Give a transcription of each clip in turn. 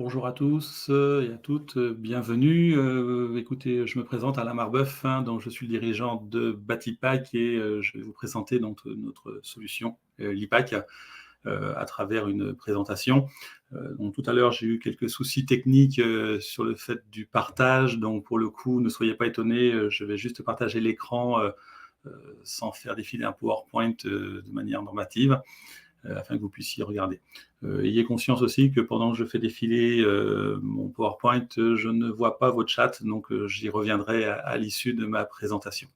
Bonjour à tous et à toutes, bienvenue. Écoutez, je me présente Alain Marbeuf, donc je suis le dirigeant de Batipac et je vais vous présenter donc notre solution, l'IPAC, à travers une présentation. Donc tout à l'heure, j'ai eu quelques soucis techniques, sur le fait du partage, donc pour le coup, ne soyez pas étonnés, je vais juste partager l'écran, sans faire défiler un PowerPoint, de manière normative. Afin que vous puissiez regarder. Ayez conscience aussi que pendant que je fais défiler mon PowerPoint, je ne vois pas votre chat, donc j'y reviendrai à l'issue de ma présentation.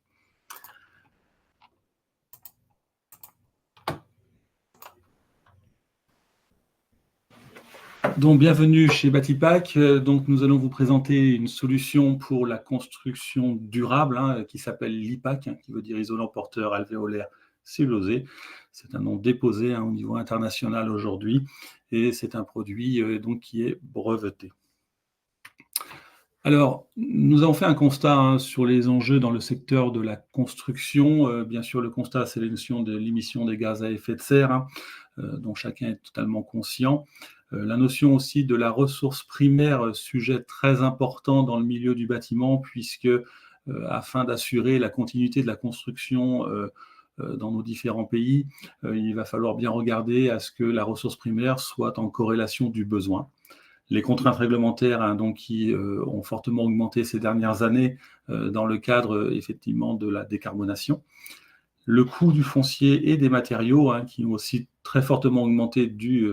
Donc bienvenue chez Batipac. Donc nous allons vous présenter une solution pour la construction durable, qui s'appelle l'IPAC, qui veut dire isolant porteur alvéolaire cellulosé. C'est un nom déposé au niveau international aujourd'hui et c'est un produit donc qui est breveté. Alors, nous avons fait un constat sur les enjeux dans le secteur de la construction. Bien sûr, le constat, c'est l'émission des gaz à effet de serre, dont chacun est totalement conscient. La notion aussi de la ressource primaire, sujet très important dans le milieu du bâtiment, puisque afin d'assurer la continuité de la construction dans nos différents pays, il va falloir bien regarder à ce que la ressource primaire soit en corrélation du besoin. Les contraintes réglementaires donc, qui ont fortement augmenté ces dernières années dans le cadre effectivement de la décarbonation. Le coût du foncier et des matériaux qui ont aussi très fortement augmenté dû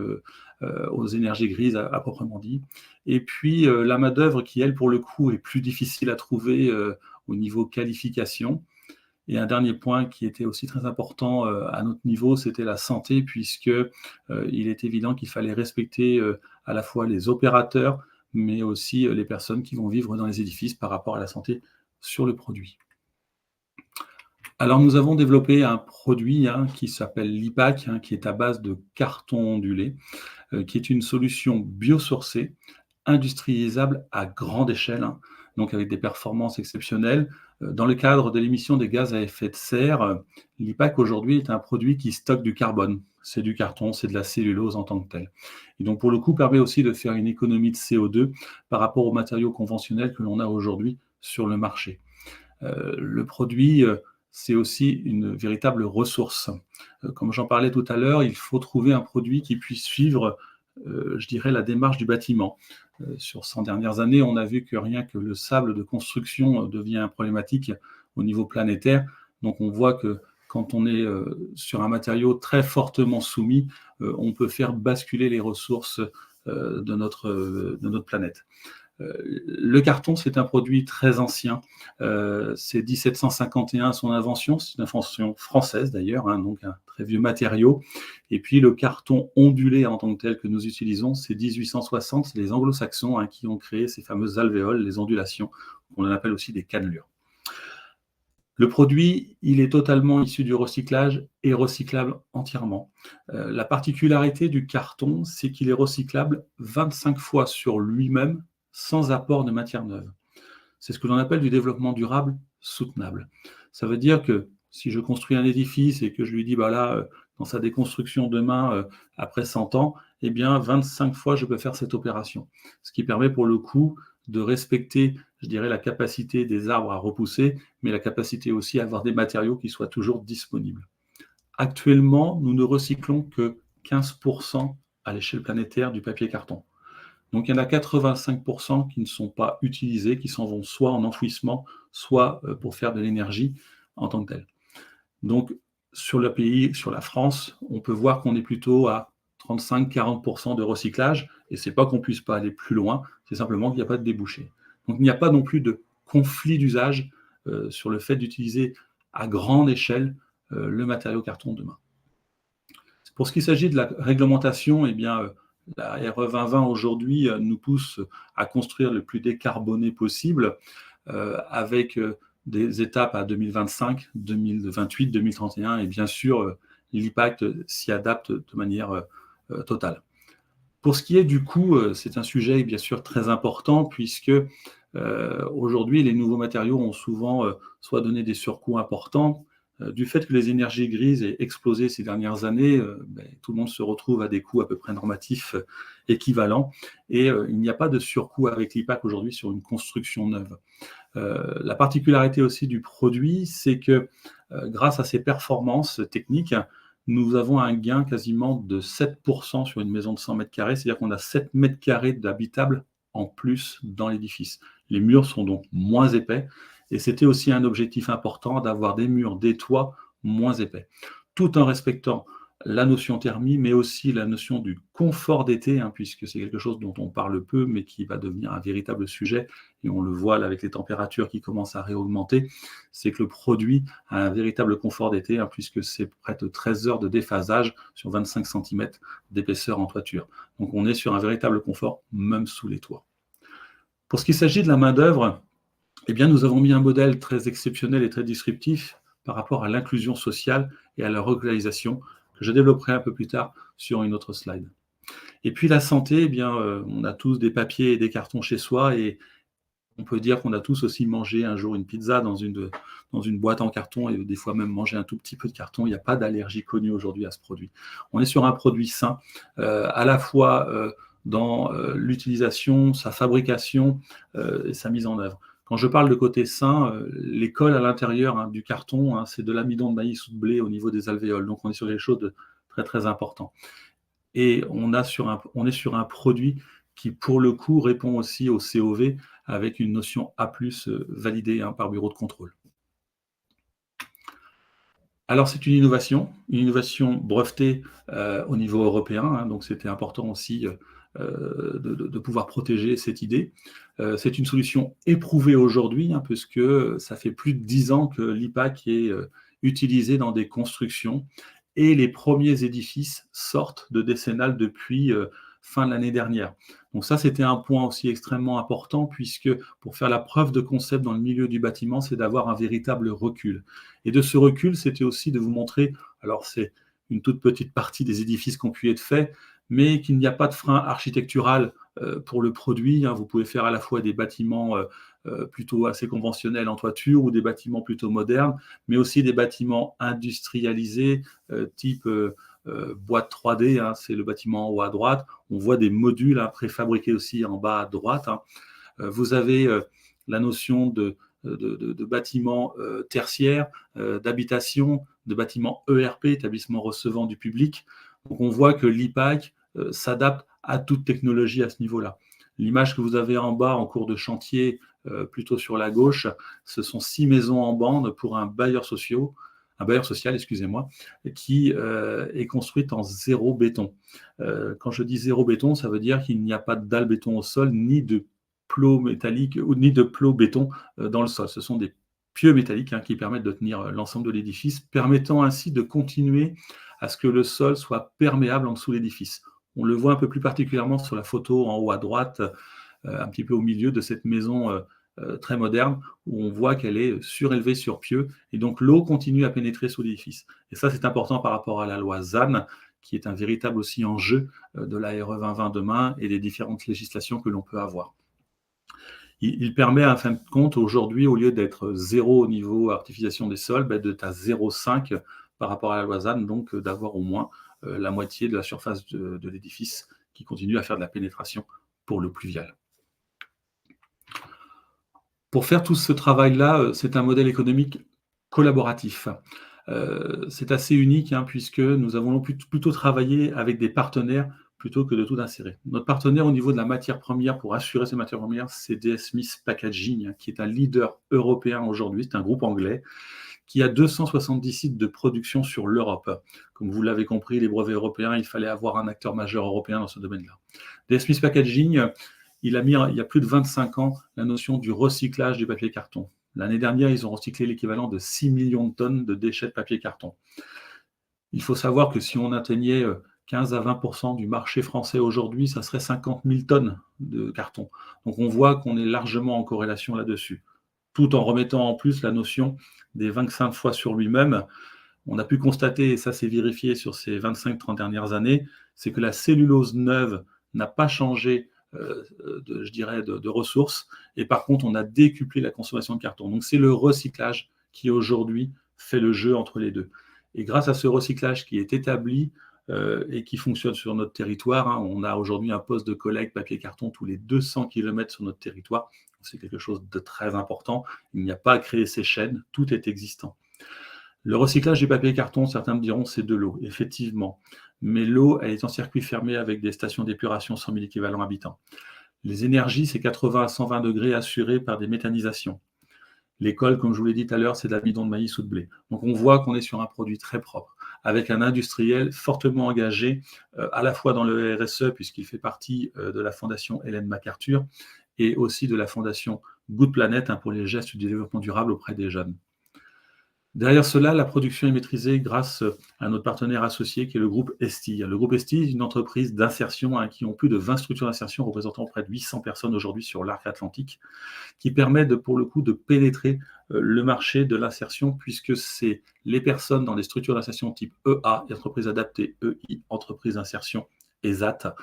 aux énergies grises à proprement dit. Et puis la main-d'œuvre qui, elle, pour le coup, est plus difficile à trouver au niveau qualification. Et un dernier point qui était aussi très important à notre niveau, c'était la santé, puisque il est évident qu'il fallait respecter à la fois les opérateurs, mais aussi les personnes qui vont vivre dans les édifices par rapport à la santé sur le produit. Alors nous avons développé un produit qui s'appelle l'IPAC, qui est à base de carton ondulé, qui est une solution biosourcée, industrialisable à grande échelle, donc avec des performances exceptionnelles. Dans le cadre de l'émission des gaz à effet de serre, l'IPAC aujourd'hui est un produit qui stocke du carbone. C'est du carton, c'est de la cellulose en tant que tel. Et donc pour le coup, permet aussi de faire une économie de CO2 par rapport aux matériaux conventionnels que l'on a aujourd'hui sur le marché. Le produit, c'est aussi une véritable ressource. Comme j'en parlais tout à l'heure, il faut trouver un produit qui puisse suivre, je dirais, la démarche du bâtiment. Sur 100 dernières années, on a vu que rien que le sable de construction devient problématique au niveau planétaire. Donc on voit que quand on est sur un matériau très fortement soumis, on peut faire basculer les ressources de notre planète. Le carton, c'est un produit très ancien. C'est 1751 son invention. C'est une invention française d'ailleurs, donc un très vieux matériau. Et puis le carton ondulé en tant que tel que nous utilisons, c'est 1860. C'est les anglo-saxons qui ont créé ces fameuses alvéoles, les ondulations, qu'on appelle aussi des cannelures. Le produit, il est totalement issu du recyclage et recyclable entièrement. La particularité du carton, c'est qu'il est recyclable 25 fois sur lui-même sans apport de matière neuve. C'est ce que l'on appelle du développement durable soutenable. Ça veut dire que si je construis un édifice et que je lui dis, dans sa déconstruction demain, après 100 ans, eh bien, 25 fois, je peux faire cette opération. Ce qui permet pour le coup de respecter, je dirais, la capacité des arbres à repousser, mais la capacité aussi à avoir des matériaux qui soient toujours disponibles. Actuellement, nous ne recyclons que 15% à l'échelle planétaire du papier carton. Donc il y en a 85% qui ne sont pas utilisés, qui s'en vont soit en enfouissement, soit pour faire de l'énergie en tant que telle. Donc sur le pays, sur la France, on peut voir qu'on est plutôt à 35-40% de recyclage, et c'est pas qu'on puisse pas aller plus loin, c'est simplement qu'il n'y a pas de débouché. Donc il n'y a pas non plus de conflit d'usage sur le fait d'utiliser à grande échelle le matériau carton demain. Pour ce qui s'agit de la réglementation, eh bien, la RE 2020 aujourd'hui nous pousse à construire le plus décarboné possible, avec des étapes à 2025, 2028, 2031, et bien sûr, l'IPAC s'y adapte de manière totale. Pour ce qui est du coût, c'est un sujet bien sûr très important, puisque aujourd'hui, les nouveaux matériaux ont souvent soit donné des surcoûts importants, Du fait que les énergies grises aient explosé ces dernières années, tout le monde se retrouve à des coûts à peu près normatifs équivalents et il n'y a pas de surcoût avec l'IPAC aujourd'hui sur une construction neuve. La particularité aussi du produit, c'est que grâce à ses performances techniques, nous avons un gain quasiment de 7% sur une maison de 100 mètres carrés, c'est-à-dire qu'on a 7 mètres carrés d'habitable en plus dans l'édifice. Les murs sont donc moins épais et c'était aussi un objectif important d'avoir des murs, des toits moins épais, tout en respectant la notion thermie, mais aussi la notion du confort d'été, hein, puisque c'est quelque chose dont on parle peu, mais qui va devenir un véritable sujet, et on le voit là avec les températures qui commencent à réaugmenter, c'est que le produit a un véritable confort d'été, hein, puisque c'est près de 13 heures de déphasage sur 25 cm d'épaisseur en toiture. Donc on est sur un véritable confort, même sous les toits. Pour ce qui s'agit de la main-d'œuvre, eh bien, nous avons mis un modèle très exceptionnel et très disruptif par rapport à l'inclusion sociale et à la relocalisation, que je développerai un peu plus tard sur une autre slide. Et puis la santé, eh bien, on a tous des papiers et des cartons chez soi et on peut dire qu'on a tous aussi mangé un jour une pizza dans une boîte en carton et des fois même mangé un tout petit peu de carton. Il n'y a pas d'allergie connue aujourd'hui à ce produit. On est sur un produit sain, à la fois dans l'utilisation, sa fabrication et sa mise en œuvre. Quand je parle de côté sain, les cols à l'intérieur, hein, du carton, hein, c'est de l'amidon de maïs ou de blé au niveau des alvéoles. Donc on est sur quelque chose de très très important. Et on est sur un produit qui, pour le coup, répond aussi au COV avec une notion A+, validée, hein, par bureau de contrôle. Alors c'est une innovation brevetée au niveau européen, hein, donc c'était important aussi de pouvoir protéger cette idée. C'est une solution éprouvée aujourd'hui, hein, puisque ça fait plus de 10 ans que l'IPAC est utilisé dans des constructions et les premiers édifices sortent de décennale depuis fin de l'année dernière. Donc ça, c'était un point aussi extrêmement important, puisque pour faire la preuve de concept dans le milieu du bâtiment, c'est d'avoir un véritable recul. Et de ce recul, c'était aussi de vous montrer, alors c'est une toute petite partie des édifices qui ont pu être faits, mais qu'il n'y a pas de frein architectural pour le produit, hein. Vous pouvez faire à la fois des bâtiments plutôt assez conventionnels en toiture ou des bâtiments plutôt modernes, mais aussi des bâtiments industrialisés type boîte 3D, hein, c'est le bâtiment en haut à droite. On voit des modules, hein, préfabriqués aussi en bas à droite, hein. Vous avez la notion de bâtiments tertiaires, d'habitation, de bâtiments ERP, établissement recevant du public. Donc on voit que l'IPAC s'adapte à toute technologie à ce niveau-là. L'image que vous avez en bas en cours de chantier, plutôt sur la gauche, ce sont 6 maisons en bande pour un bailleur social, excusez-moi, qui est construite en zéro béton. Quand je dis zéro béton, ça veut dire qu'il n'y a pas de dalle béton au sol, ni de plots métalliques, ni de plots béton dans le sol. Ce sont des pieux métalliques, hein, qui permettent de tenir l'ensemble de l'édifice, permettant ainsi de continuer à ce que le sol soit perméable en dessous de l'édifice. On le voit un peu plus particulièrement sur la photo en haut à droite, un petit peu au milieu de cette maison très moderne, où on voit qu'elle est surélevée sur pieux, et donc l'eau continue à pénétrer sous l'édifice. Et ça, c'est important par rapport à la loi ZAN, qui est un véritable aussi enjeu de la RE 2020 demain et des différentes législations que l'on peut avoir. Il permet, à fin de compte, aujourd'hui, au lieu d'être 0 au niveau artificialisation des sols, d'être à 0,5 par rapport à la loi ZAN, donc d'avoir au moins la moitié de la surface de l'édifice qui continue à faire de la pénétration pour l'eau pluviale. Pour faire tout ce travail-là, c'est un modèle économique collaboratif. C'est assez unique, hein, puisque nous avons plutôt travaillé avec des partenaires plutôt que de tout insérer. Notre partenaire au niveau de la matière première, pour assurer ces matières premières, c'est DS Smith Packaging, hein, qui est un leader européen aujourd'hui. C'est un groupe anglais qui a 270 sites de production sur l'Europe. Comme vous l'avez compris, les brevets européens, il fallait avoir un acteur majeur européen dans ce domaine-là. DS Smith Packaging, il a mis, il y a plus de 25 ans, la notion du recyclage du papier carton. L'année dernière, ils ont recyclé l'équivalent de 6 millions de tonnes de déchets de papier carton. Il faut savoir que si on atteignait 15 à 20% du marché français aujourd'hui, ça serait 50 000 tonnes de carton. Donc on voit qu'on est largement en corrélation là-dessus, tout en remettant en plus la notion des 25 fois sur lui-même. On a pu constater, et ça s'est vérifié sur ces 25-30 dernières années, c'est que la cellulose neuve n'a pas changé de ressources, et par contre on a décuplé la consommation de carton. Donc c'est le recyclage qui aujourd'hui fait le jeu entre les deux. Et grâce à ce recyclage qui est établi et qui fonctionne sur notre territoire, hein, on a aujourd'hui un poste de collecte papier-carton tous les 200 km sur notre territoire. C'est quelque chose de très important. Il n'y a pas à créer ces chaînes, tout est existant. Le recyclage du papier-carton, certains me diront, c'est de l'eau, effectivement. Mais l'eau, elle est en circuit fermé avec des stations d'épuration 100 000 équivalents habitants. Les énergies, c'est 80 à 120 degrés assurées par des méthanisations. L'école, comme je vous l'ai dit tout à l'heure, c'est de l'amidon de maïs ou de blé. Donc on voit qu'on est sur un produit très propre, avec un industriel fortement engagé, à la fois dans le RSE, puisqu'il fait partie de la fondation Ellen MacArthur, et aussi de la fondation Good Planet, hein, pour les gestes du développement durable auprès des jeunes. Derrière cela, la production est maîtrisée grâce à notre partenaire associé qui est le groupe Esti. Le groupe Esti est une entreprise d'insertion, hein, qui ont plus de 20 structures d'insertion représentant près de 800 personnes aujourd'hui sur l'arc atlantique, qui permet pour le coup de pénétrer le marché de l'insertion, puisque c'est les personnes dans des structures d'insertion type EA, entreprise adaptée, EI, entreprise d'insertion, ESAT,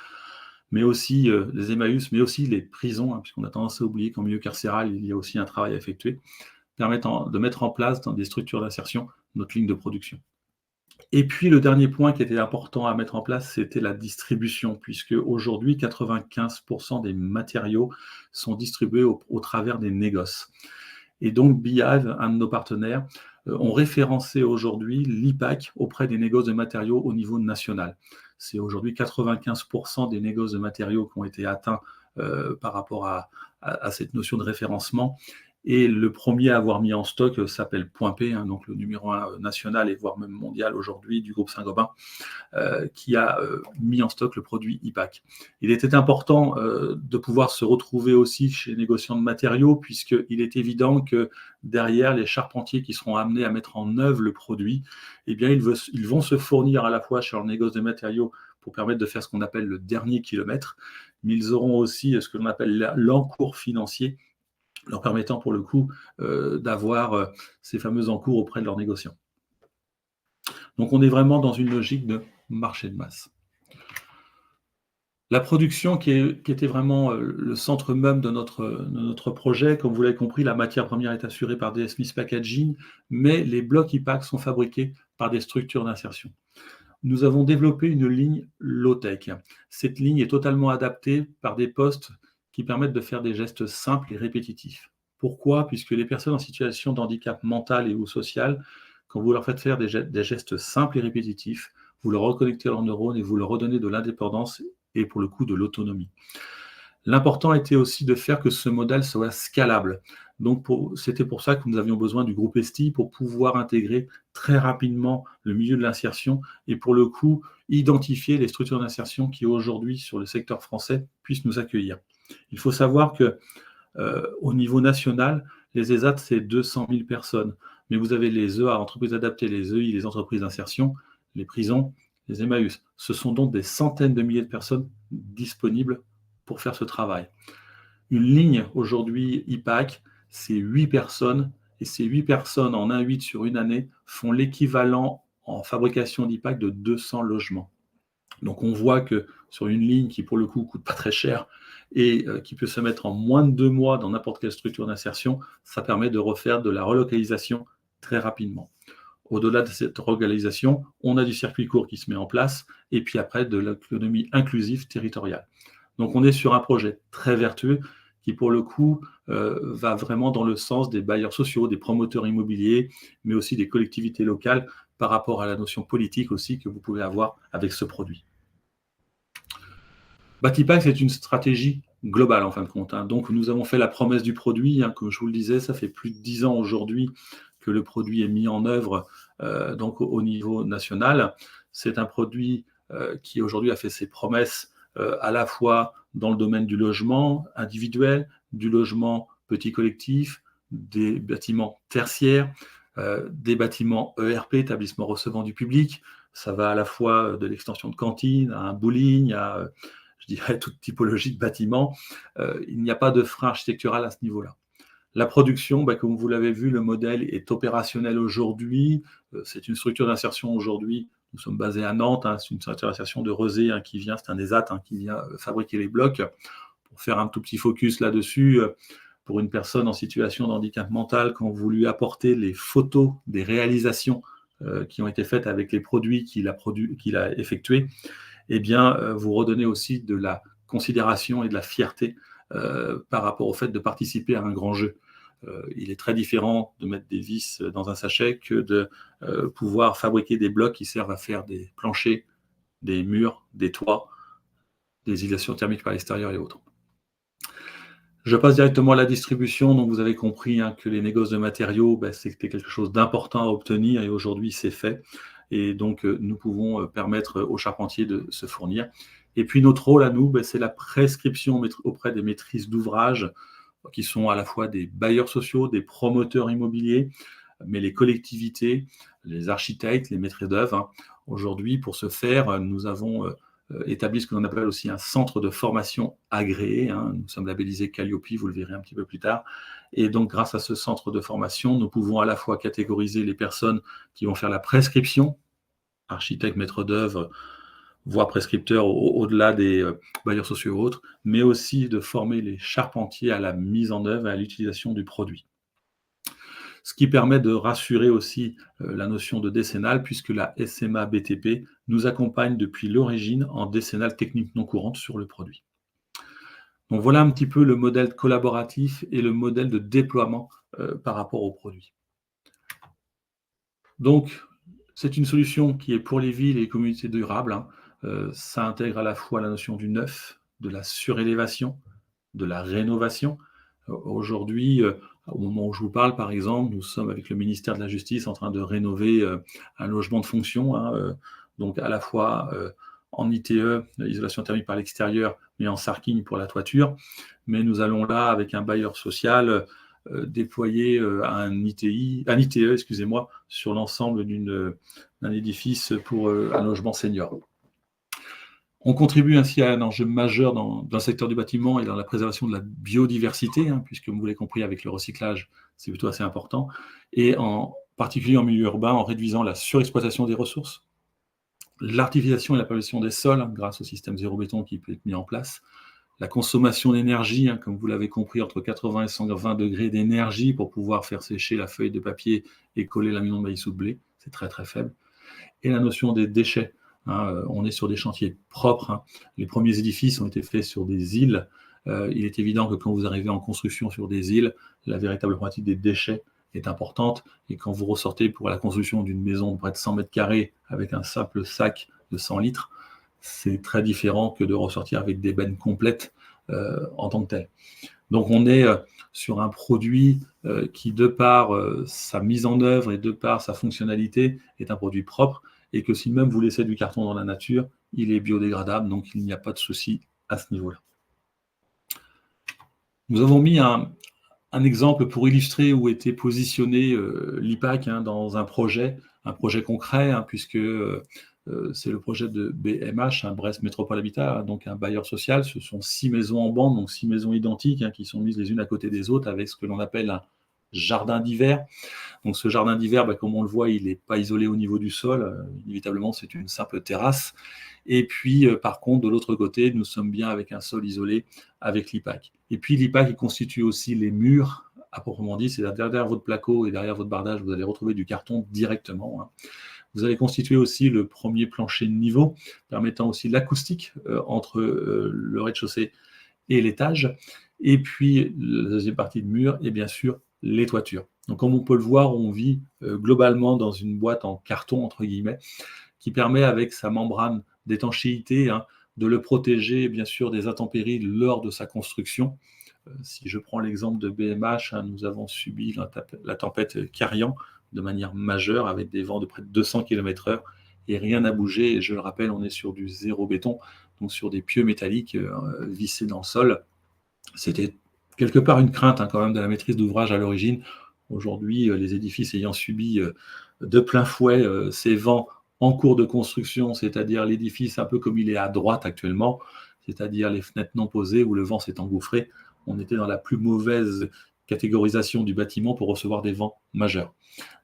mais aussi les Emmaüs, mais aussi les prisons, hein, puisqu'on a tendance à oublier qu'en milieu carcéral, il y a aussi un travail à effectuer, permettant de mettre en place dans des structures d'insertion notre ligne de production. Et puis le dernier point qui était important à mettre en place, c'était la distribution, puisque aujourd'hui 95% des matériaux sont distribués au travers des négoces. Et donc Beehive, un de nos partenaires, ont référencé aujourd'hui l'IPAC auprès des négoces de matériaux au niveau national. C'est aujourd'hui 95% des négoces de matériaux qui ont été atteints par rapport à cette notion de référencement. Et le premier à avoir mis en stock s'appelle Point P, hein, donc le numéro 1 national et voire même mondial aujourd'hui du groupe Saint-Gobain, qui a mis en stock le produit IPAC. Il était important de pouvoir se retrouver aussi chez les négociants de matériaux, puisqu'il est évident que derrière, les charpentiers qui seront amenés à mettre en œuvre le produit, eh bien, ils vont se fournir à la fois chez leur négoce de matériaux pour permettre de faire ce qu'on appelle le dernier kilomètre, mais ils auront aussi ce que l'on appelle l'encours financier, leur permettant pour le coup d'avoir ces fameux encours auprès de leurs négociants. Donc on est vraiment dans une logique de marché de masse. La production qui était vraiment le centre même de notre projet, comme vous l'avez compris, la matière première est assurée par DS Smith Packaging, mais les blocs IPAC sont fabriqués par des structures d'insertion. Nous avons développé une ligne low-tech. Cette ligne est totalement adaptée par des postes qui permettent de faire des gestes simples et répétitifs. Pourquoi? Puisque les personnes en situation de handicap mental et ou social, quand vous leur faites faire des gestes simples et répétitifs, vous leur reconnectez leurs neurones et vous leur redonnez de l'indépendance et pour le coup de l'autonomie. L'important était aussi de faire que ce modèle soit scalable. Donc c'était pour ça que nous avions besoin du groupe Esti pour pouvoir intégrer très rapidement le milieu de l'insertion et pour le coup identifier les structures d'insertion qui aujourd'hui sur le secteur français puissent nous accueillir. Il faut savoir que au niveau national, les ESAT, c'est 200 000 personnes. Mais vous avez les EA, entreprises adaptées, les EI, les entreprises d'insertion, les prisons, les Emmaüs. Ce sont donc des centaines de milliers de personnes disponibles pour faire ce travail. Une ligne aujourd'hui IPAC, c'est 8 personnes, et ces 8 personnes en 1,8 sur une année font l'équivalent en fabrication d'IPAC de 200 logements. Donc on voit que sur une ligne qui pour le coup coûte pas très cher et qui peut se mettre en moins de 2 mois dans n'importe quelle structure d'insertion, ça permet de refaire de la relocalisation très rapidement. Au-delà de cette relocalisation, on a du circuit court qui se met en place et puis après de l'économie inclusive territoriale. Donc on est sur un projet très vertueux qui pour le coup va vraiment dans le sens des bailleurs sociaux, des promoteurs immobiliers, mais aussi des collectivités locales par rapport à la notion politique aussi que vous pouvez avoir avec ce produit. Batipack, c'est une stratégie globale en fin de compte, hein. Donc nous avons fait la promesse du produit, hein, comme je vous le disais, ça fait plus de 10 ans aujourd'hui que le produit est mis en œuvre donc au niveau national. C'est un produit qui aujourd'hui a fait ses promesses à la fois dans le domaine du logement individuel, du logement petit collectif, des bâtiments tertiaires, des bâtiments ERP, établissements recevant du public. Ça va à la fois de l'extension de cantine à un bowling, à je dirais toute typologie de bâtiment. Il n'y a pas de frein architectural à ce niveau-là. La production, comme vous l'avez vu, le modèle est opérationnel aujourd'hui. C'est une structure d'insertion aujourd'hui. Nous sommes basés à Nantes. Hein, c'est une structure d'insertion de Rezé qui vient, c'est un ESAT qui vient fabriquer les blocs. Pour faire un tout petit focus là-dessus, pour une personne en situation de handicap mental, quand vous lui apportez les photos des réalisations qui ont été faites avec les produits qu'il a effectués, eh bien, vous redonnez aussi de la considération et de la fierté par rapport au fait de participer à un grand jeu. Il est très différent de mettre des vis dans un sachet que de pouvoir fabriquer des blocs qui servent à faire des planchers, des murs, des toits, des isolations thermiques par l'extérieur et autres. Je passe directement à la distribution. Donc, vous avez compris que les négoces de matériaux, c'était quelque chose d'important à obtenir et aujourd'hui, c'est fait. Et donc, nous pouvons permettre aux charpentiers de se fournir. Et puis, notre rôle à nous, c'est la prescription auprès des maîtrises d'ouvrage qui sont à la fois des bailleurs sociaux, des promoteurs immobiliers, mais les collectivités, les architectes, les maîtres d'œuvre. Aujourd'hui, pour ce faire, nous avons établi ce que l'on appelle aussi un centre de formation agréé. Nous sommes labellisés Calliope, vous le verrez un petit peu plus tard. Et donc, grâce à ce centre de formation, nous pouvons à la fois catégoriser les personnes qui vont faire la prescription, architectes, maîtres d'œuvre, voire prescripteurs au-delà des bailleurs sociaux et autres, mais aussi de former les charpentiers à la mise en œuvre et à l'utilisation du produit. Ce qui permet de rassurer aussi la notion de décennale, puisque la SMA BTP nous accompagne depuis l'origine en décennale technique non courante sur le produit. Donc voilà un petit peu le modèle collaboratif et le modèle de déploiement par rapport au produit. Donc, c'est une solution qui est pour les villes et les communautés durables. Ça intègre à la fois la notion du neuf, de la surélévation, de la rénovation. Aujourd'hui, au moment où je vous parle, par exemple, nous sommes avec le ministère de la Justice en train de rénover un logement de fonction, donc à la fois en ITE, isolation thermique par l'extérieur, mais en sarking pour la toiture. Mais nous allons là, avec un bailleur social, déployer un ITE, excusez-moi, sur l'ensemble d'un édifice pour un logement senior. On contribue ainsi à un enjeu majeur dans le secteur du bâtiment et dans la préservation de la biodiversité, puisque vous l'avez compris, avec le recyclage, c'est plutôt assez important, et en particulier en milieu urbain, en réduisant la surexploitation des ressources, l'artificialisation et la pollution des sols, grâce au système zéro béton qui peut être mis en place, la consommation d'énergie, comme vous l'avez compris, entre 80 et 120 degrés d'énergie pour pouvoir faire sécher la feuille de papier et coller l'amidon de maïs ou de blé, c'est très très faible, et la notion des déchets. On est sur des chantiers propres. Les premiers édifices ont été faits sur des îles. Il est évident que quand vous arrivez en construction sur des îles, la véritable problématique des déchets est importante. Et quand vous ressortez pour la construction d'une maison de près de 100 mètres carrés avec un simple sac de 100 litres, c'est très différent que de ressortir avec des bennes complètes en tant que tel. Donc on est sur un produit qui, de par sa mise en œuvre et de par sa fonctionnalité, est un produit propre, et que si même vous laissez du carton dans la nature, il est biodégradable, donc il n'y a pas de souci à ce niveau-là. Nous avons mis un exemple pour illustrer où était positionné l'IPAC dans un projet concret, puisque c'est le projet de BMH, Brest Métropole Habitat, donc un bailleur social. Ce sont 6 maisons en bande, donc 6 maisons identiques qui sont mises les unes à côté des autres avec ce que l'on appelle un jardin d'hiver. Donc ce jardin d'hiver, comme on le voit, il n'est pas isolé au niveau du sol. Inévitablement, c'est une simple terrasse. Et puis, par contre, de l'autre côté, nous sommes bien avec un sol isolé avec l'IPAC. Et puis, l'IPAC, il constitue aussi les murs, à proprement dit. C'est-à-dire derrière votre placo et derrière votre bardage, vous allez retrouver du carton directement. Vous allez constituer aussi le premier plancher de niveau, permettant aussi l'acoustique entre le rez-de-chaussée et l'étage. Et puis, la deuxième partie de mur, et bien sûr, les toitures. Donc, comme on peut le voir, on vit globalement dans une boîte en carton, entre guillemets, qui permet, avec sa membrane d'étanchéité, de le protéger, bien sûr, des intempéries lors de sa construction. Si je prends l'exemple de BMH, nous avons subi la tempête Carian de manière majeure, avec des vents de près de 200 km/h, et rien n'a bougé. Et je le rappelle, on est sur du zéro béton, donc sur des pieux métalliques vissés dans le sol. C'était quelque part une crainte quand même de la maîtrise d'ouvrage à l'origine. Aujourd'hui, les édifices ayant subi de plein fouet ces vents en cours de construction, c'est-à-dire l'édifice un peu comme il est à droite actuellement, c'est-à-dire les fenêtres non posées où le vent s'est engouffré, on était dans la plus mauvaise catégorisation du bâtiment pour recevoir des vents majeurs.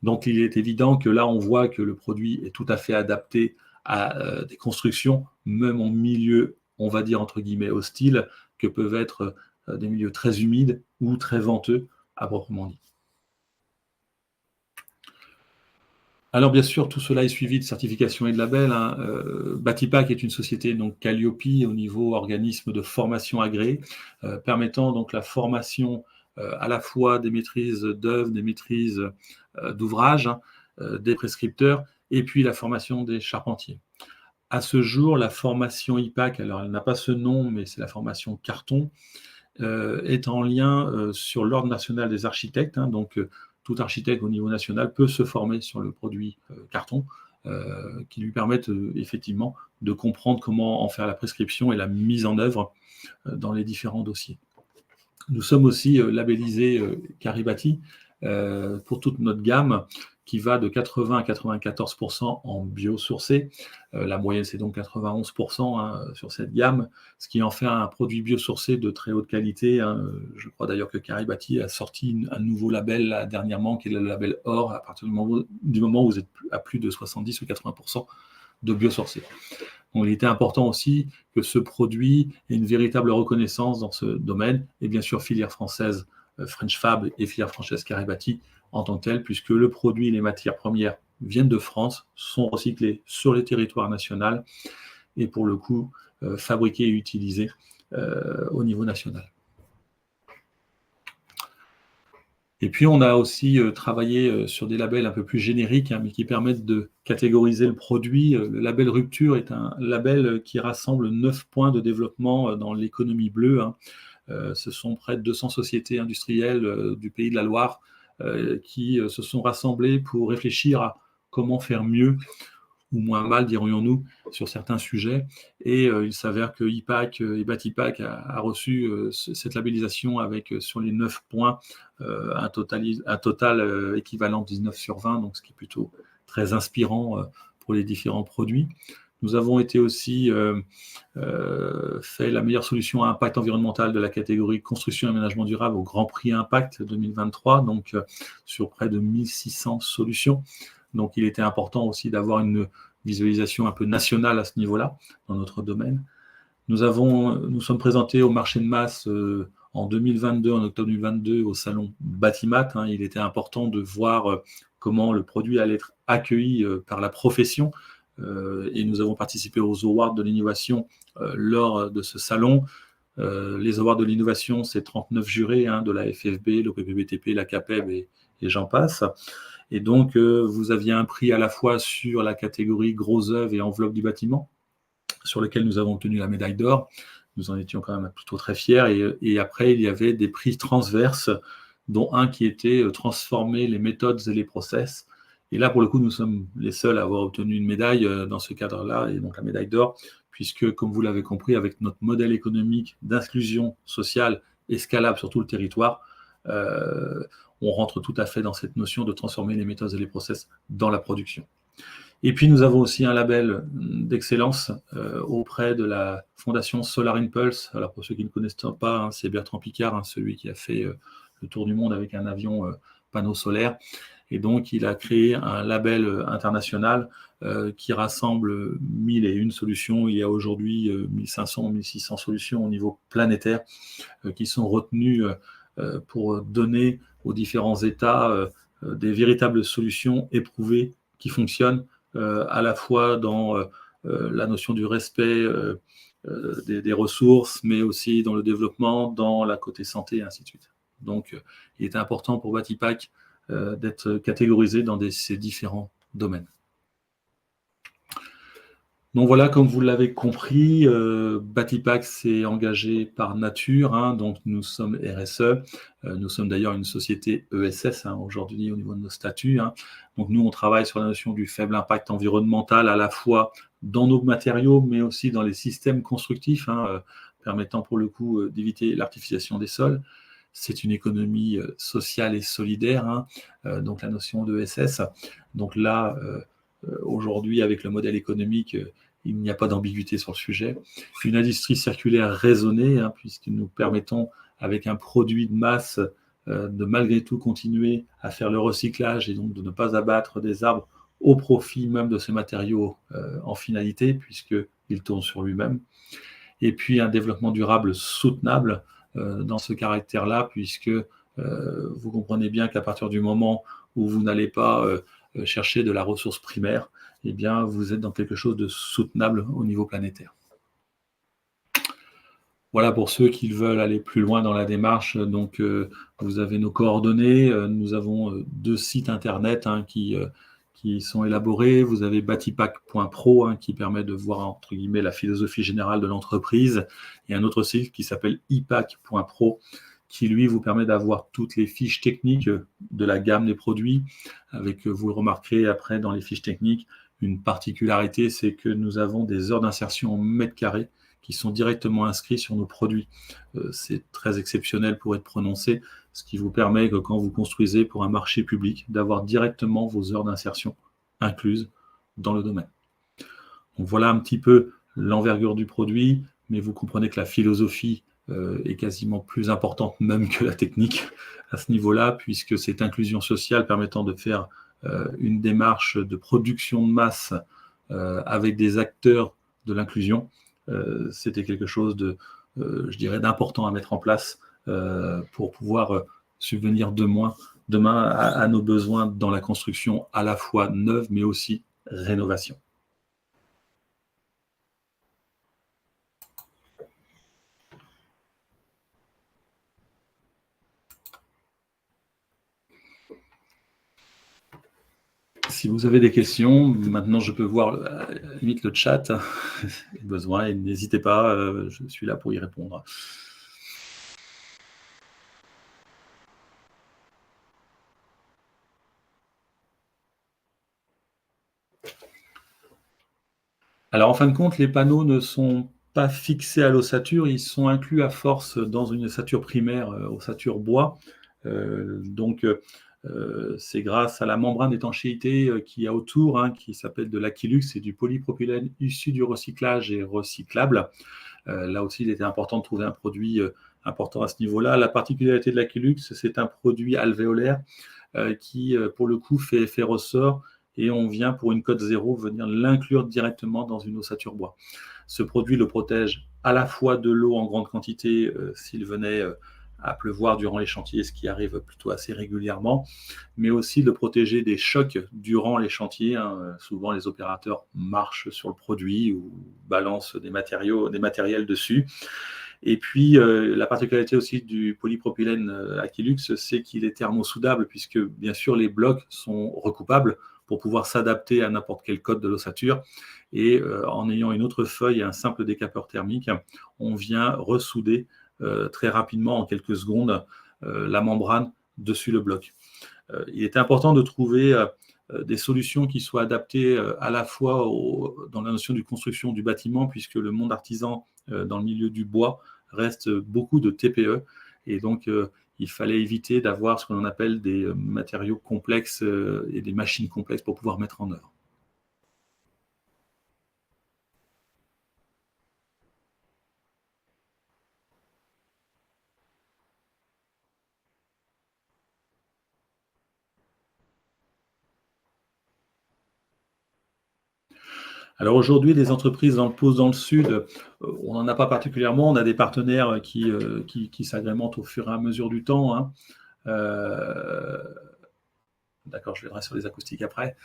Donc il est évident que là, on voit que le produit est tout à fait adapté à des constructions, même en milieu, on va dire entre guillemets, hostile, que peuvent être des milieux très humides ou très venteux à proprement dit. Alors bien sûr, tout cela est suivi de certifications et de labels, hein. Batipac est une société donc Qualiopi au niveau organisme de formation agréé, permettant donc la formation, à la fois des maîtrises d'œuvre, des maîtrises, d'ouvrage, hein, des prescripteurs et puis la formation des charpentiers. À ce jour, la formation IPAC, alors elle n'a pas ce nom, mais c'est la formation carton, est en lien sur l'Ordre national des architectes, hein, donc tout architecte au niveau national peut se former sur le produit carton, qui lui permettent effectivement de comprendre comment en faire la prescription et la mise en œuvre dans les différents dossiers. Nous sommes aussi labellisés Caribati pour toute notre gamme qui va de 80 à 94% en biosourcé. La moyenne, c'est donc 91% hein, sur cette gamme, ce qui en fait un produit biosourcé de très haute qualité, hein. Je crois d'ailleurs que Caribati a sorti un nouveau label là, dernièrement, qui est le label Or, à partir du moment où vous êtes à plus de 70 ou 80% de biosourcé. Donc, il était important aussi que ce produit ait une véritable reconnaissance dans ce domaine, et bien sûr filière française French Fab et filière française Caribati en tant que telle, puisque le produit et les matières premières viennent de France, sont recyclés sur le territoire national et pour le coup fabriqués et utilisés au niveau national. Et puis, on a aussi travaillé sur des labels un peu plus génériques, hein, mais qui permettent de catégoriser le produit. Le label Rupture est un label qui rassemble 9 points de développement dans l'économie bleue, hein. Ce sont près de 200 sociétés industrielles du Pays de la Loire qui se sont rassemblées pour réfléchir à comment faire mieux ou moins mal, dirions-nous, sur certains sujets. Et il s'avère que IPAC et Batipac a reçu cette labellisation avec, sur les 9 points, un total équivalent 19 sur 20, donc ce qui est plutôt très inspirant pour les différents produits. Nous avons été aussi fait la meilleure solution à impact environnemental de la catégorie construction et aménagement durable au Grand Prix Impact 2023, donc sur près de 1600 solutions. Donc il était important aussi d'avoir une visualisation un peu nationale à ce niveau-là, dans notre domaine. Nous sommes présentés au marché de masse en 2022, en octobre 2022, au salon Batimat, hein. Il était important de voir comment le produit allait être accueilli par la profession. Et nous avons participé aux Awards de l'innovation lors de ce salon. Les Awards de l'innovation, c'est 39 jurés hein, de la FFB, l'OPPBTP, la CAPEB et j'en passe. Et donc, vous aviez un prix à la fois sur la catégorie gros œuvres et enveloppe du bâtiment, sur lequel nous avons obtenu la médaille d'or. Nous en étions quand même plutôt très fiers. Et après, il y avait des prix transverses, dont un qui était transformer les méthodes et les process. Et là, pour le coup, nous sommes les seuls à avoir obtenu une médaille dans ce cadre-là, et donc la médaille d'or, puisque, comme vous l'avez compris, avec notre modèle économique d'inclusion sociale et scalable sur tout le territoire, on rentre tout à fait dans cette notion de transformer les méthodes et les process dans la production. Et puis nous avons aussi un label d'excellence auprès de la fondation Solar Impulse. Alors pour ceux qui ne connaissent pas, hein, c'est Bertrand Piccard, hein, celui qui a fait le tour du monde avec un avion panneau solaire. Et donc il a créé un label international qui rassemble 1001 solutions. Il y a aujourd'hui 1500, 1600 solutions au niveau planétaire qui sont retenues pour donner aux différents États des véritables solutions éprouvées qui fonctionnent à la fois dans la notion du respect des ressources, mais aussi dans le développement, dans la côté santé, et ainsi de suite. Donc, il est important pour Batipac d'être catégorisé dans ces différents domaines. Donc voilà, comme vous l'avez compris, Batipac s'est engagé par nature, hein, donc nous sommes RSE, nous sommes d'ailleurs une société ESS hein, aujourd'hui au niveau de nos statuts. Hein. Donc nous, on travaille sur la notion du faible impact environnemental à la fois dans nos matériaux, mais aussi dans les systèmes constructifs, hein, permettant pour le coup d'éviter l'artificialisation des sols. C'est une économie sociale et solidaire, hein, donc la notion d'ESS. Donc là, aujourd'hui, avec le modèle économique, il n'y a pas d'ambiguïté sur le sujet. Une industrie circulaire raisonnée, hein, puisque nous permettons, avec un produit de masse, de malgré tout continuer à faire le recyclage et donc de ne pas abattre des arbres au profit même de ces matériaux en finalité, puisqu'il tourne sur lui-même. Et puis un développement durable soutenable, dans ce caractère-là, puisque vous comprenez bien qu'à partir du moment où vous n'allez pas chercher de la ressource primaire, eh bien, vous êtes dans quelque chose de soutenable au niveau planétaire. Voilà pour ceux qui veulent aller plus loin dans la démarche. Donc, vous avez nos coordonnées. Nous avons 2 sites internet qui sont élaborés. Vous avez batipac.pro qui permet de voir entre guillemets la philosophie générale de l'entreprise, et un autre site qui s'appelle ipac.pro qui lui vous permet d'avoir toutes les fiches techniques de la gamme des produits. Avec, vous le remarquerez après dans les fiches techniques, une particularité, c'est que nous avons des heures d'insertion en mètres carrés qui sont directement inscrits sur nos produits. C'est très exceptionnel pour être prononcé, ce qui vous permet que quand vous construisez pour un marché public, d'avoir directement vos heures d'insertion incluses dans le domaine. Donc voilà un petit peu l'envergure du produit, mais vous comprenez que la philosophie est quasiment plus importante même que la technique à ce niveau-là, puisque cette inclusion sociale permettant de faire une démarche de production de masse avec des acteurs de l'inclusion, c'était quelque chose de, je dirais, d'important à mettre en place pour pouvoir subvenir demain à nos besoins dans la construction à la fois neuve, mais aussi rénovation. Si vous avez des questions, maintenant je peux voir limite le chat, besoin, et n'hésitez pas, je suis là pour y répondre. Alors en fin de compte, les panneaux ne sont pas fixés à l'ossature, ils sont inclus à force dans une ossature primaire, ossature bois. Donc c'est grâce à la membrane d'étanchéité qu'il y a autour, qui s'appelle de l'Aquilux, c'est du polypropylène issu du recyclage et recyclable. Là aussi, il était important de trouver un produit important à ce niveau-là. La particularité de l'Aquilux, c'est un produit alvéolaire qui, pour le coup, fait effet ressort, et on vient, pour une cote 0, venir l'inclure directement dans une ossature bois. Ce produit le protège à la fois de l'eau en grande quantité s'il venait à pleuvoir durant les chantiers, ce qui arrive plutôt assez régulièrement, mais aussi de protéger des chocs durant les chantiers. Souvent, les opérateurs marchent sur le produit ou balancent des matériels dessus. Et puis, la particularité aussi du polypropylène Aquilux, c'est qu'il est thermosoudable, puisque bien sûr les blocs sont recoupables pour pouvoir s'adapter à n'importe quel code de l'ossature. Et en ayant une autre feuille et un simple décapeur thermique, on vient ressouder très rapidement, en quelques secondes, la membrane dessus le bloc. Il est important de trouver des solutions qui soient adaptées à la fois dans la notion de construction du bâtiment, puisque le monde artisan dans le milieu du bois reste beaucoup de TPE, et donc il fallait éviter d'avoir ce qu'on appelle des matériaux complexes et des machines complexes pour pouvoir mettre en œuvre. Alors aujourd'hui, des entreprises dans le Pôle dans le Sud, on n'en a pas particulièrement. On a des partenaires qui s'agrémentent au fur et à mesure du temps. D'accord, je viendrai sur les acoustiques après.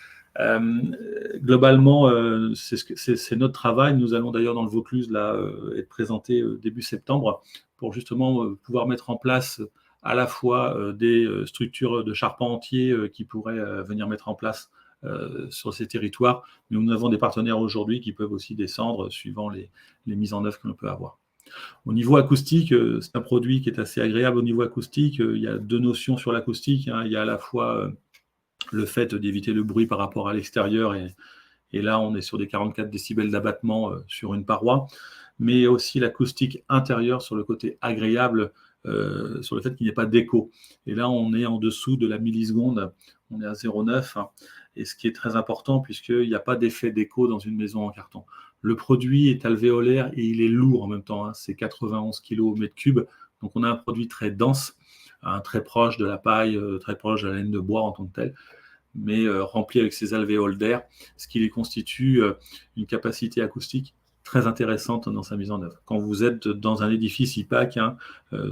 Globalement, c'est notre travail. Nous allons d'ailleurs dans le Vaucluse là, être présentés début septembre pour justement pouvoir mettre en place à la fois des structures de charpentiers qui pourraient venir mettre en place sur ces territoires. Mais nous avons des partenaires aujourd'hui qui peuvent aussi descendre suivant les mises en œuvre que l'on peut avoir. Au niveau acoustique, c'est un produit qui est assez agréable au niveau acoustique. Il y a 2 notions sur l'acoustique. Il y a à la fois le fait d'éviter le bruit par rapport à l'extérieur, et là on est sur des 44 décibels d'abattement sur une paroi, mais aussi l'acoustique intérieure sur le côté agréable, sur le fait qu'il n'y ait pas d'écho. Et là on est en dessous de la milliseconde, on est à 0,9, et ce qui est très important puisqu'il n'y a pas d'effet d'écho dans une maison en carton. Le produit est alvéolaire et il est lourd en même temps, c'est 91 kg au mètre cube, donc on a un produit très dense, très proche de la paille, très proche de la laine de bois en tant que telle, mais rempli avec ses alvéoles d'air, ce qui lui constitue une capacité acoustique très intéressante dans sa mise en œuvre. Quand vous êtes dans un édifice IPAC, hein,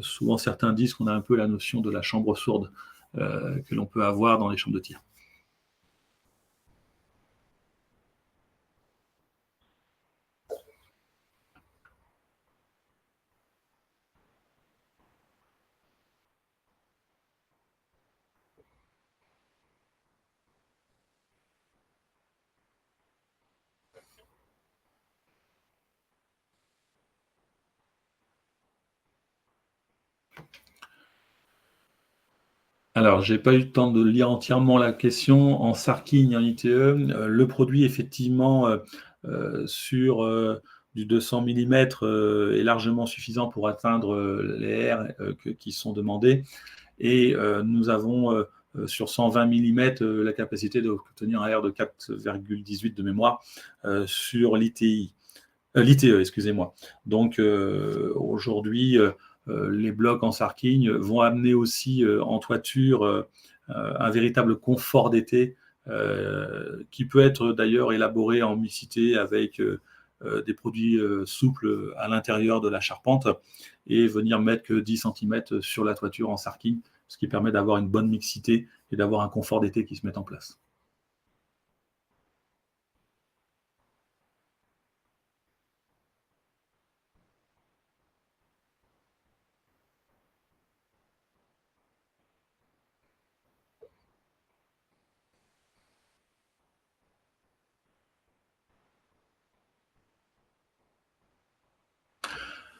souvent certains disent qu'on a un peu la notion de la chambre sourde que l'on peut avoir dans les chambres de tir. Alors, j'ai pas eu le temps de lire entièrement la question. En Sarking, en ITE, le produit effectivement, sur, du 200 millimètres, est largement suffisant pour atteindre, les R, qui sont demandés et nous avons, sur 120 millimètres, la capacité d'obtenir un R de 4,18 de mémoire, sur l'ITE, excusez-moi. Donc aujourd'hui, les blocs en Sarking vont amener aussi en toiture un véritable confort d'été qui peut être d'ailleurs élaboré en mixité avec des produits souples à l'intérieur de la charpente et venir mettre que 10 centimètres sur la toiture en Sarking, ce qui permet d'avoir une bonne mixité et d'avoir un confort d'été qui se met en place.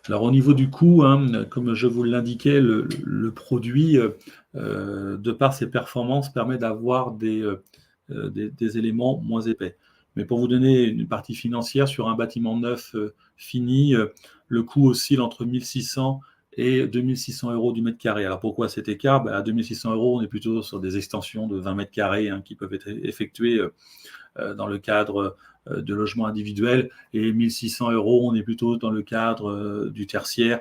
Alors au niveau du coût, hein, comme je vous l'indiquais, le produit, de par ses performances, permet d'avoir des éléments moins épais. Mais pour vous donner une partie financière, sur un bâtiment neuf, fini, le coût oscille entre 1 600 et 2 600 € du mètre carré. Alors pourquoi cet écart? À 2 600 €, on est plutôt sur des extensions de 20 mètres carrés, hein, qui peuvent être effectuées, dans le cadre de logements individuels, et 1 600 €, on est plutôt dans le cadre du tertiaire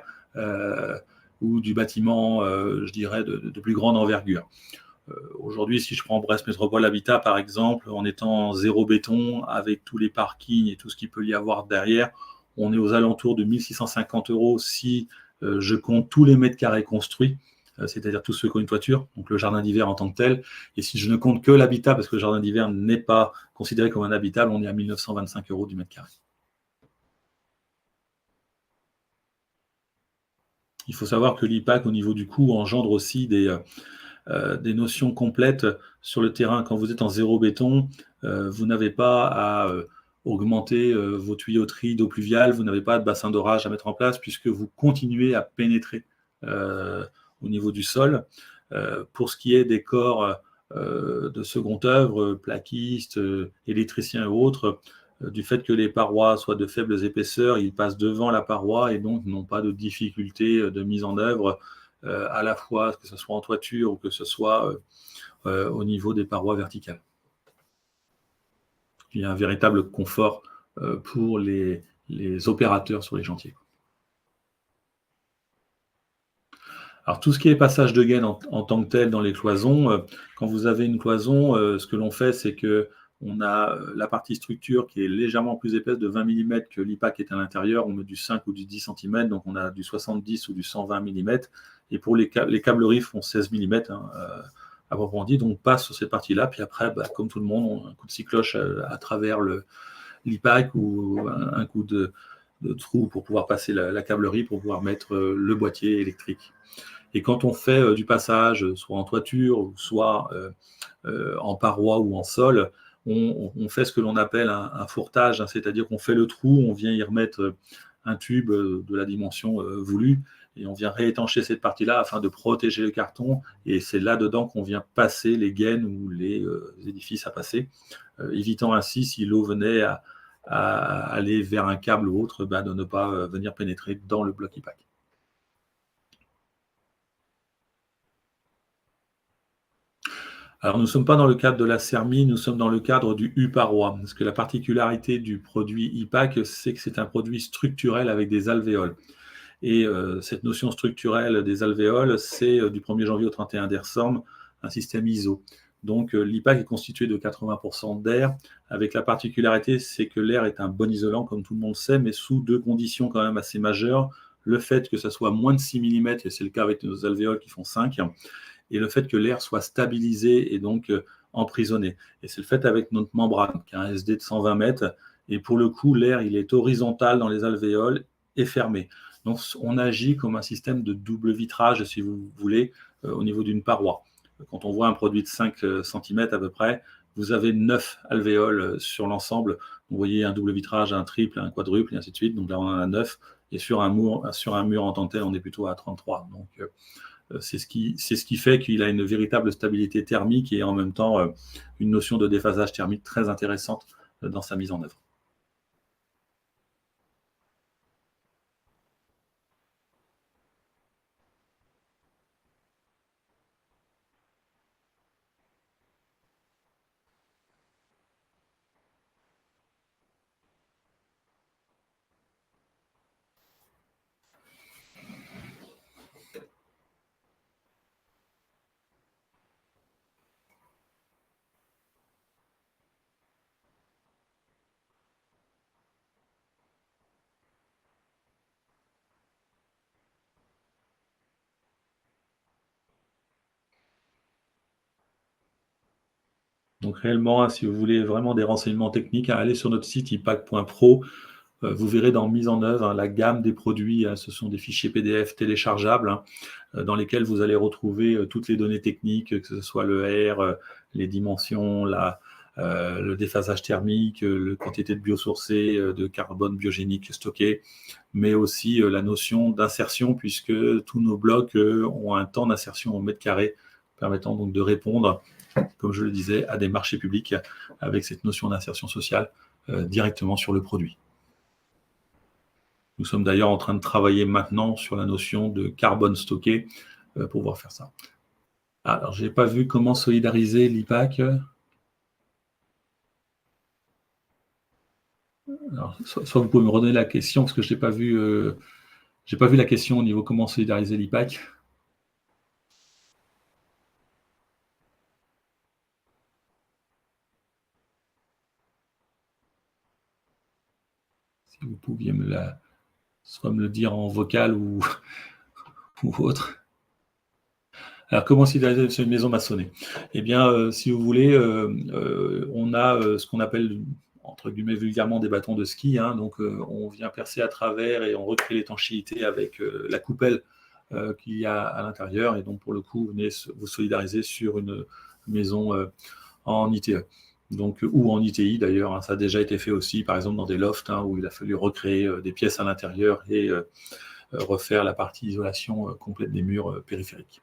ou du bâtiment, je dirais, de plus grande envergure. Aujourd'hui, si je prends Brest Métropole Habitat, par exemple, en étant zéro béton, avec tous les parkings et tout ce qu'il peut y avoir derrière, on est aux alentours de 1 650 € si je compte tous les mètres carrés construits, c'est-à-dire tous ceux qui ont une toiture, donc le jardin d'hiver en tant que tel. Et si je ne compte que l'habitat, parce que le jardin d'hiver n'est pas considéré comme un habitable, on est à 1 925 € du mètre carré. Il faut savoir que l'IPAC, au niveau du coût, engendre aussi des notions complètes sur le terrain. Quand vous êtes en zéro béton, vous n'avez pas à augmenter vos tuyauteries d'eau pluviale, vous n'avez pas de bassin d'orage à mettre en place puisque vous continuez à pénétrer au niveau du sol. Pour ce qui est des corps de seconde œuvre, plaquistes, électriciens et autres, du fait que les parois soient de faibles épaisseurs, ils passent devant la paroi et donc n'ont pas de difficulté de mise en œuvre, à la fois que ce soit en toiture ou que ce soit au niveau des parois verticales. Il y a un véritable confort pour les opérateurs sur les chantiers. Alors tout ce qui est passage de gaine en tant que tel dans les cloisons, quand vous avez une cloison, ce que l'on fait, c'est qu'on a la partie structure qui est légèrement plus épaisse de 20 millimètres que l'IPAC est à l'intérieur. On met du 5 ou du 10 centimètres, donc on a du 70 ou du 120 millimètres. Et pour les câbleries font 16 millimètres, hein, à proprement dit. Donc on passe sur cette partie-là, puis après, comme tout le monde, on a un coup de cycloche à travers l'IPAC ou un coup de trou pour pouvoir passer la câblerie pour pouvoir mettre le boîtier électrique. Et quand on fait du passage, soit en toiture, ou soit en paroi ou en sol, on fait ce que l'on appelle un fourtage, hein, c'est-à-dire qu'on fait le trou, on vient y remettre un tube de la dimension voulue, et on vient réétancher cette partie-là afin de protéger le carton, et c'est là-dedans qu'on vient passer les gaines ou les édifices à passer, évitant ainsi, si l'eau venait à aller vers un câble ou autre, de ne pas venir pénétrer dans le bloc IPAC. Alors, nous ne sommes pas dans le cadre de la CERMI, nous sommes dans le cadre du U-Paroi. Parce que la particularité du produit IPAC, c'est que c'est un produit structurel avec des alvéoles. Et cette notion structurelle des alvéoles, c'est du 1er janvier au 31 décembre, un système ISO. Donc l'IPAC est constitué de 80% d'air, avec la particularité, c'est que l'air est un bon isolant, comme tout le monde sait, mais sous deux conditions quand même assez majeures. Le fait que ça soit moins de 6 millimètres, et c'est le cas avec nos alvéoles qui font 5, et le fait que l'air soit stabilisé et donc emprisonné. Et c'est le fait avec notre membrane, qui a un SD de 120 mètres, et pour le coup, l'air, il est horizontal dans les alvéoles et fermé. Donc on agit comme un système de double vitrage, si vous voulez, au niveau d'une paroi. Quand on voit un produit de 5 cm à peu près, vous avez 9 alvéoles sur l'ensemble. Vous voyez un double vitrage, un triple, un quadruple, et ainsi de suite. Donc là, on en a 9. Et sur un mur en tant que tel, on est plutôt à 33. Donc c'est ce qui fait qu'il a une véritable stabilité thermique et en même temps une notion de déphasage thermique très intéressante dans sa mise en œuvre. Donc réellement, hein, si vous voulez vraiment des renseignements techniques, hein, allez sur notre site ipac.pro. Vous verrez dans mise en œuvre hein, la gamme des produits. Hein, ce sont des fichiers PDF téléchargeables hein, dans lesquels vous allez retrouver toutes les données techniques, que ce soit le R, les dimensions, le déphasage thermique, la quantité de biosourcés, de carbone biogénique stocké, mais aussi la notion d'insertion, puisque tous nos blocs ont un temps d'insertion au mètre carré, permettant donc de répondre, comme je le disais, à des marchés publics avec cette notion d'insertion sociale directement sur le produit. Nous sommes d'ailleurs en train de travailler maintenant sur la notion de carbone stocké pour pouvoir faire ça. Alors, je n'ai pas vu comment solidariser l'IPAC. Alors, soit vous pouvez me redonner la question, parce que je n'ai pas vu, j'ai pas vu la question au niveau comment solidariser l'IPAC. Si vous pouviez soit me le dire en vocal ou, ou autre. Alors, comment solidariser une maison maçonnée? Eh bien, si vous voulez, on a ce qu'on appelle, entre guillemets, vulgairement des bâtons de ski. Hein, donc, on vient percer à travers et on recrée l'étanchéité avec la coupelle qu'il y a à l'intérieur. Et donc, pour le coup, vous venez vous solidariser sur une maison en ITE. Donc, ou en ITI d'ailleurs. Hein, ça a déjà été fait aussi, par exemple, dans des lofts hein, où il a fallu recréer des pièces à l'intérieur et refaire la partie isolation complète des murs périphériques.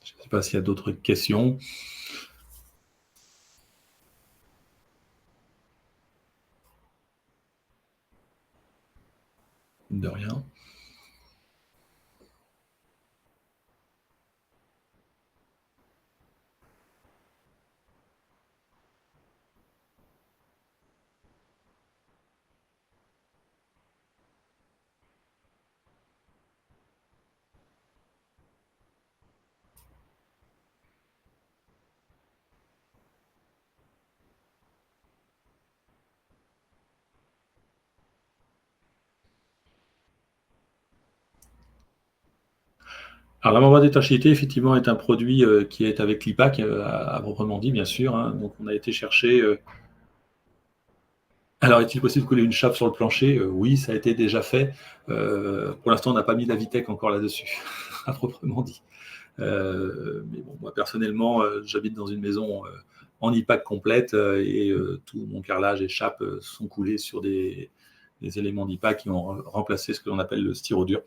Je ne sais pas s'il y a d'autres questions. De rien. Alors la membrane d'étanchéité, effectivement, est un produit qui est avec l'IPAC, à proprement dit, bien sûr. Hein. Donc on a été chercher. Alors est-il possible de coller une chape sur le plancher? Oui, ça a été déjà fait. Pour l'instant, on n'a pas mis la Vitech encore là-dessus, à proprement dit. Mais bon, moi personnellement, j'habite dans une maison en IPAC complète et tout mon carrelage et chape sont coulés sur des éléments d'IPAC qui ont remplacé ce que l'on appelle le styrodure,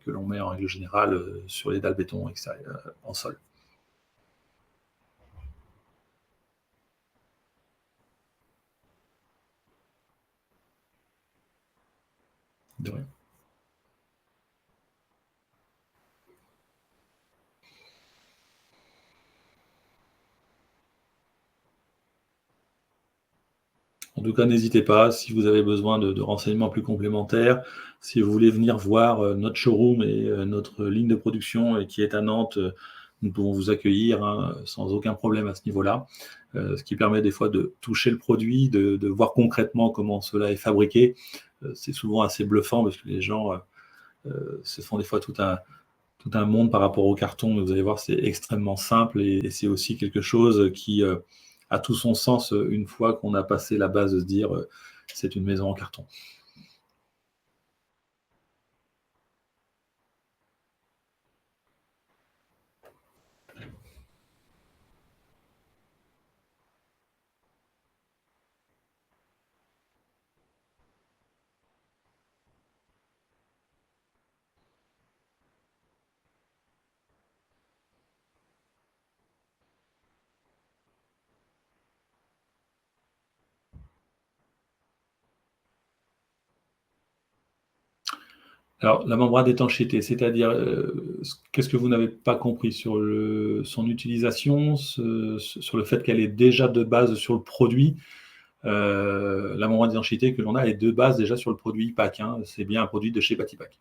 que l'on met en règle générale sur les dalles béton extérieures en sol. De rien. En tout cas, n'hésitez pas si vous avez besoin de renseignements plus complémentaires, si vous voulez venir voir, notre showroom et notre ligne de production qui est à Nantes, nous pouvons vous accueillir, hein, sans aucun problème à ce niveau-là. Ce qui permet des fois de toucher le produit, de voir concrètement comment cela est fabriqué. C'est souvent assez bluffant parce que les gens, se font des fois tout un monde par rapport au carton, mais vous allez voir, c'est extrêmement simple et c'est aussi quelque chose qui a tout son sens une fois qu'on a passé la base de se dire c'est une maison en carton. Alors, la membrane d'étanchéité, c'est-à-dire, qu'est-ce que vous n'avez pas compris sur son utilisation, sur le fait qu'elle est déjà de base sur le produit? La membrane d'étanchéité que l'on a est de base déjà sur le produit IPAC, hein, c'est bien un produit de chez Batipac.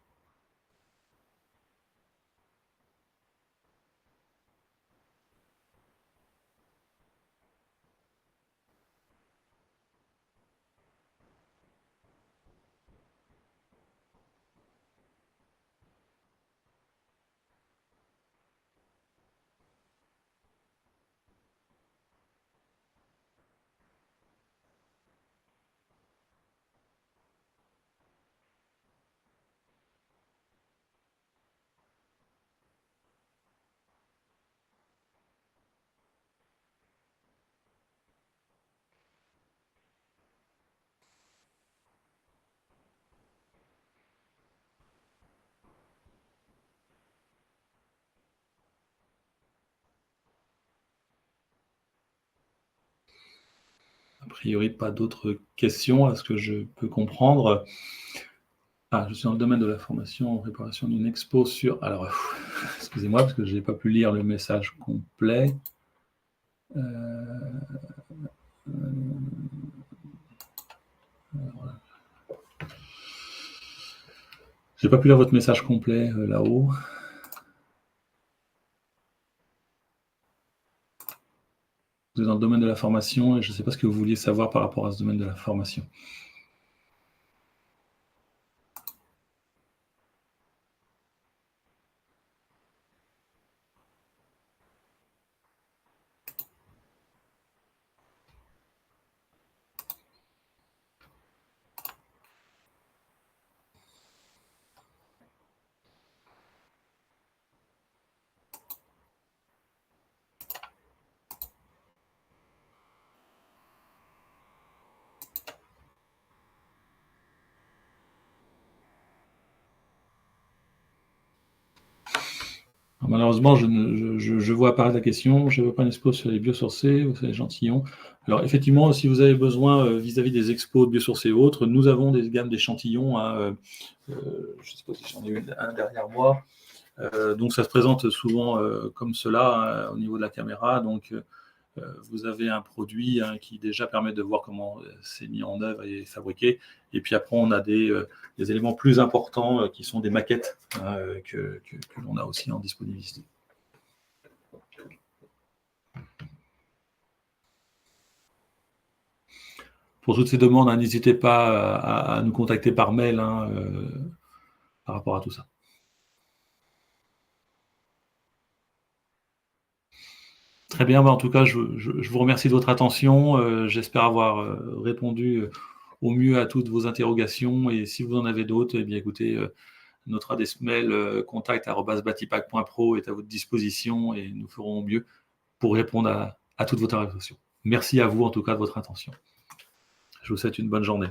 A priori, pas d'autres questions à ce que je peux comprendre. Ah, je suis dans le domaine de la formation, préparation d'une expo sur alors, excusez-moi parce que j'ai pas pu lire le message complet. Alors, j'ai pas pu lire votre message complet, là-haut. Vous êtes dans le domaine de la formation et je ne sais pas ce que vous vouliez savoir par rapport à ce domaine de la formation. Alors, malheureusement, je vois apparaître la question. Je ne veux pas une expo sur les biosourcés ou sur les échantillons. Alors, effectivement, si vous avez besoin vis-à-vis des expos de biosourcés et autres, nous avons des gammes d'échantillons, hein, je ne sais pas si j'en ai un derrière moi. Donc, ça se présente souvent comme cela, hein, au niveau de la caméra. Donc, vous avez un produit, hein, qui déjà permet de voir comment c'est mis en œuvre et fabriqué. Et puis après, on a des éléments plus importants qui sont des maquettes, hein, que l'on a aussi en disponibilité. Pour toutes ces demandes, hein, n'hésitez pas à nous contacter par mail, hein, par rapport à tout ça. Très bien, bah, en tout cas, je vous remercie de votre attention. J'espère avoir répondu au mieux à toutes vos interrogations. Et si vous en avez d'autres, eh bien, écoutez, notre adresse mail contact@batipac.pro est à votre disposition et nous ferons au mieux pour répondre à toutes vos interrogations. Merci à vous en tout cas de votre attention. Je vous souhaite une bonne journée.